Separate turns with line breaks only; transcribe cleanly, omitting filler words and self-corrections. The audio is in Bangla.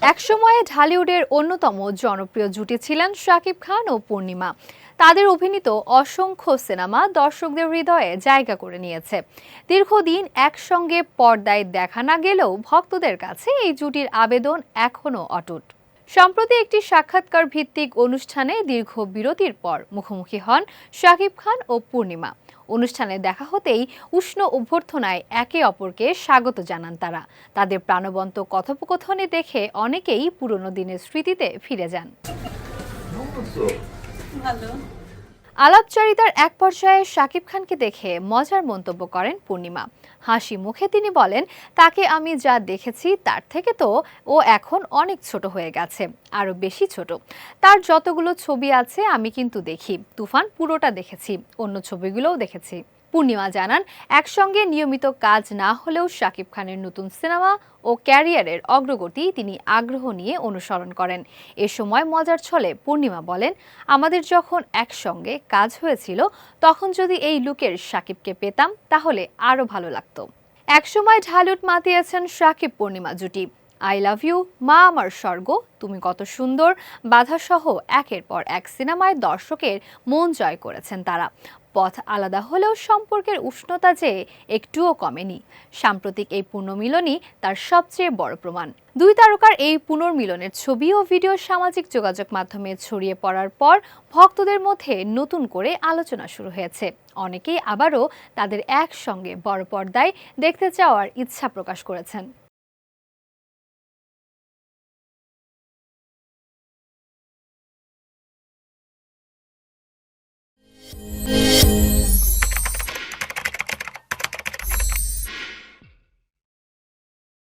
একসময়ে ঢালিউডের অন্যতম জনপ্রিয় জুটি ছিলেন শাকিব খান ও পূর্ণিমা। তাদের অভিনীত অসংখ্য সিনেমা দর্শকদের হৃদয়ে জায়গা করে নিয়েছে। দীর্ঘদিন একসঙ্গে পর্দায় দেখা না গেলেও ভক্তদের কাছে এই জুটির আবেদন এখনও অটুট। সম্প্রতি একটি সাক্ষাৎকার ভিত্তিক অনুষ্ঠানে দীর্ঘ বিরতির পর মুখোমুখি হন শাকিব খান ও পূর্ণিমা। অনুষ্ঠানে দেখা হতেই উষ্ণ অভ্যর্থনায় একে অপরকে স্বাগত জানান তারা। তাদের প্রাণবন্ত কথোপকথনে দেখে অনেকেই পুরনো দিনের স্মৃতিতে ফিরে যান। আলাপচারিতার এক পর্যায়ে শাকিব খানকে দেখে মজার মন্তব্য করেন পূর্ণিমা। হাসি মুখে তিনি বলেন, তাকে আমি যা দেখেছি তার থেকে তো ও এখন অনেক ছোট হয়ে গেছে, আরো বেশি ছোট। তার যতগুলো ছবি আছে আমি কিন্তু দেখি, তুফান পুরোটা দেখেছি, অন্য ছবিগুলোও দেখেছি। পূর্ণিমা জানান, একসঙ্গে নিয়মিত কাজ না হলেও শাকিব খানের নতুন সিনেমা ও ক্যারিয়ারের অগ্রগতি তিনি আগ্রহ নিয়ে অনুসরণ করেন। এ সময় মজার ছলে পূর্ণিমা বলেন, আমাদের যখন একসঙ্গে কাজ হয়েছিল তখন যদি এই লুকের শাকিবকে পেতাম তাহলে আরো ভালো লাগতো। একসময় ঢালিউড মাতিয়েছেন শাকিব পূর্ণিমা জুটি। আই লাভ ইউ, মা আমার স্বর্গ, তুমি কত সুন্দর, বাধাসহ একের পর এক সিনেমায় দর্শকের মন জয় করেছেন তারা। পথ আলাদা হলেও সম্পর্কের উষ্ণতা যে একটুও কমেনি। সাম্প্রতিক এই পুনর্মিলনই তার সবচেয়ে বড় প্রমাণ। দুই তারকার এই পুনর্মিলনের ছবি ও ভিডিও সামাজিক যোগাযোগ মাধ্যমে ছড়িয়ে পড়ার পর ভক্তদের মধ্যে নতুন করে আলোচনা শুরু হয়েছে। অনেকেই আবারও তাদের একসঙ্গে বড় পর্দায় দেখতে চাওয়ার ইচ্ছা প্রকাশ করেছেন।